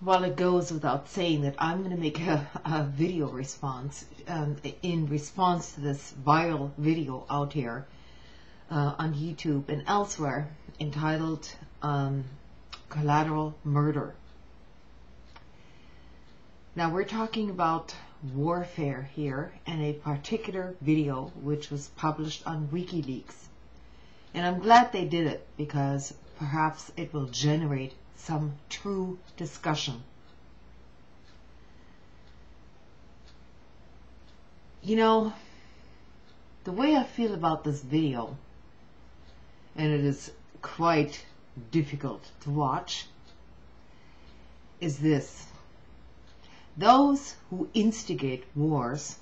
Well, it goes without saying that I'm going to make a video response in response to this viral video out here on YouTube and elsewhere entitled Collateral Murder. Now we're talking about warfare here, and a particular video which was published on WikiLeaks. And I'm glad they did it, because perhaps it will generate some true discussion. You know, the way I feel about this video, and it is quite difficult to watch, is this. Those who instigate wars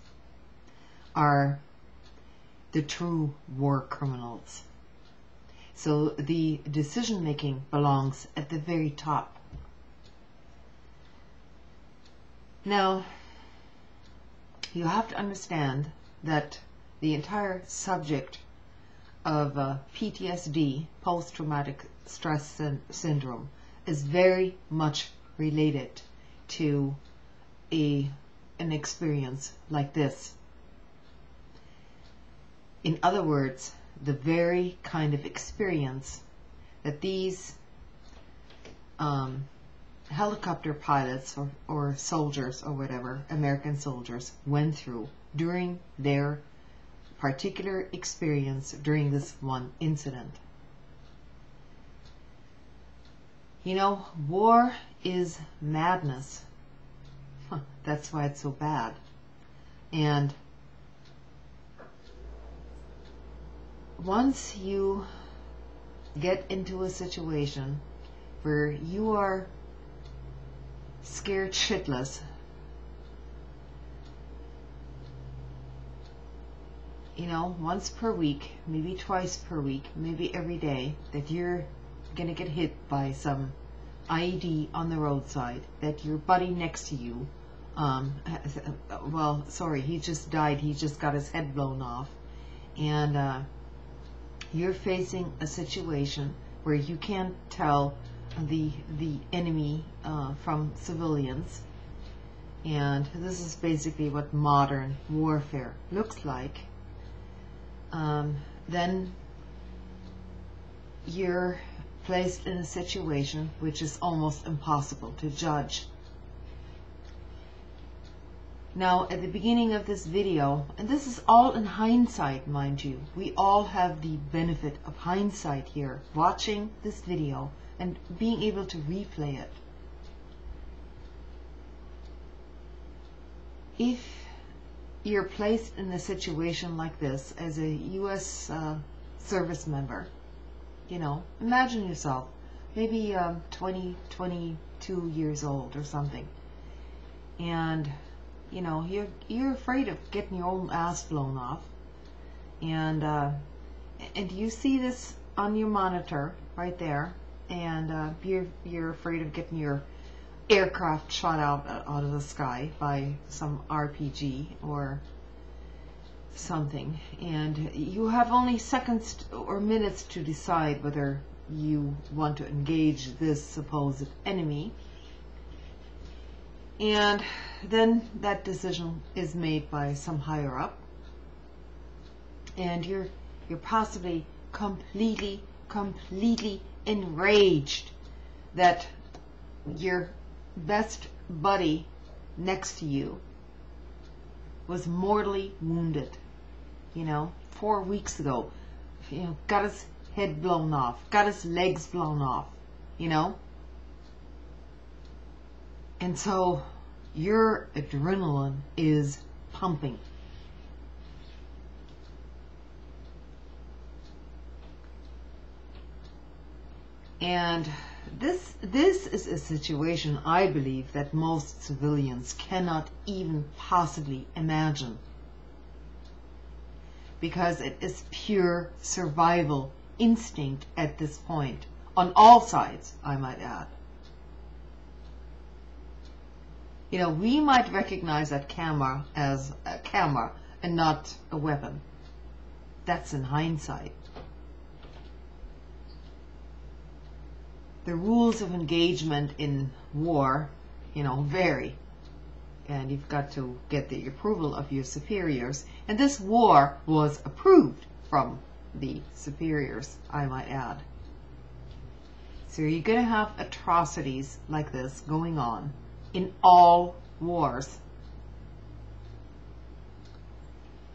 are the true war criminals. So the decision making belongs at the very top. Now, you have to understand that the entire subject of PTSD, post-traumatic stress syndrome, is very much related to an experience like this. In other words, the very kind of experience that these helicopter pilots or soldiers or whatever, American soldiers, went through during their particular experience during this one incident. You know, war is madness. That's why it's so bad. And once you get into a situation where you are scared shitless, you know, once per week, maybe twice per week, maybe every day, that you're gonna get hit by some IED on the roadside, that your buddy next to you, well, sorry, he just died, he just got his head blown off, and you're facing a situation where you can't tell the enemy from civilians, and this is basically what modern warfare looks like. Then you're placed in a situation which is almost impossible to judge. Now, at the beginning of this video, and this is all in hindsight, mind you, we all have the benefit of hindsight here, watching this video and being able to replay it. If you're placed in a situation like this as a U.S. service member, you know, imagine yourself maybe 20, 22 years old or something, and you know, you're afraid of getting your own ass blown off, and you see this on your monitor right there, and you're afraid of getting your aircraft shot out of the sky by some RPG or something, and you have only seconds or minutes to decide whether you want to engage this supposed enemy. And then that decision is made by some higher up, and you're possibly completely enraged that your best buddy next to you was mortally wounded, you know, 4 weeks ago, you know, got his head blown off, got his legs blown off, you know. And so your adrenaline is pumping. And this is a situation, I believe, that most civilians cannot even possibly imagine, because it is pure survival instinct at this point, on all sides, I might add. You know, we might recognize that camera as a camera and not a weapon. That's in hindsight. The rules of engagement in war you know, very. And you've got to get the approval of your superiors. And this war was approved from the superiors, I might add. So you're going to have atrocities like this going on in all wars.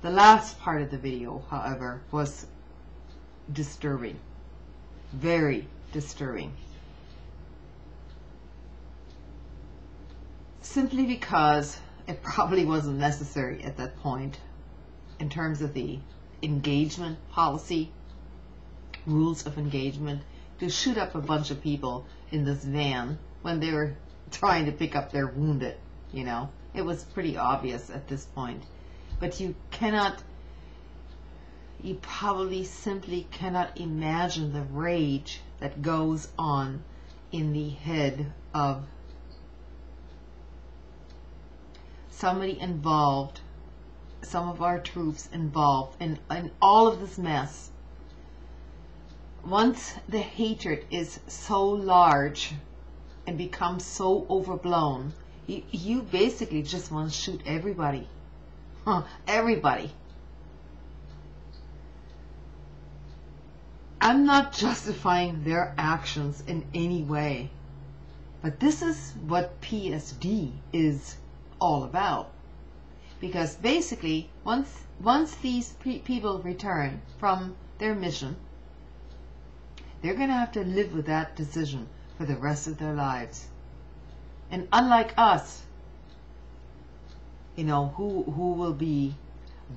The last part of the video, however, was disturbing. Very disturbing. Simply because it probably wasn't necessary at that point in terms of the engagement policy, rules of engagement, to shoot up a bunch of people in this van when they were trying to pick up their wounded, you know. It was pretty obvious at this point. But you probably simply cannot imagine the rage that goes on in the head of somebody involved, some of our troops involved in all of this mess. Once the hatred is so large and becomes so overblown, you basically just want to shoot everybody. Everybody. I'm not justifying their actions in any way, but this is what PSD is all about. Because basically, once these people return from their mission, they're going to have to live with that decision for the rest of their lives. And unlike us, you know, who will be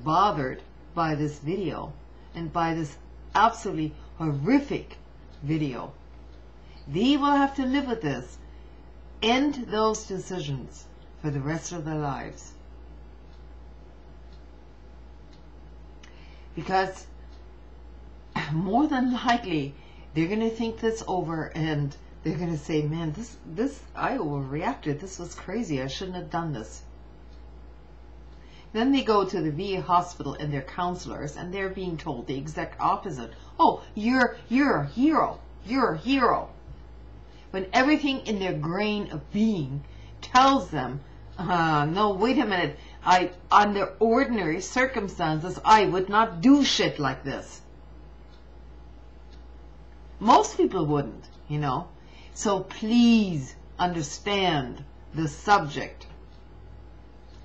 bothered by this video and by this absolutely horrific video, they will have to live with this, end those decisions for the rest of their lives. Because more than likely, they're going to think this over and they're going to say, man, this I overreacted. This was crazy. I shouldn't have done this. Then they go to the VA hospital and their counselors, and they're being told the exact opposite. Oh, you're a hero. You're a hero. When everything in their grain of being tells them, no, wait a minute. Under ordinary circumstances, I would not do shit like this. Most people wouldn't, you know. So please understand the subject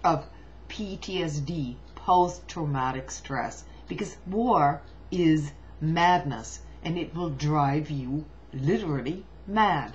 of PTSD, post-traumatic stress, because war is madness and it will drive you literally mad.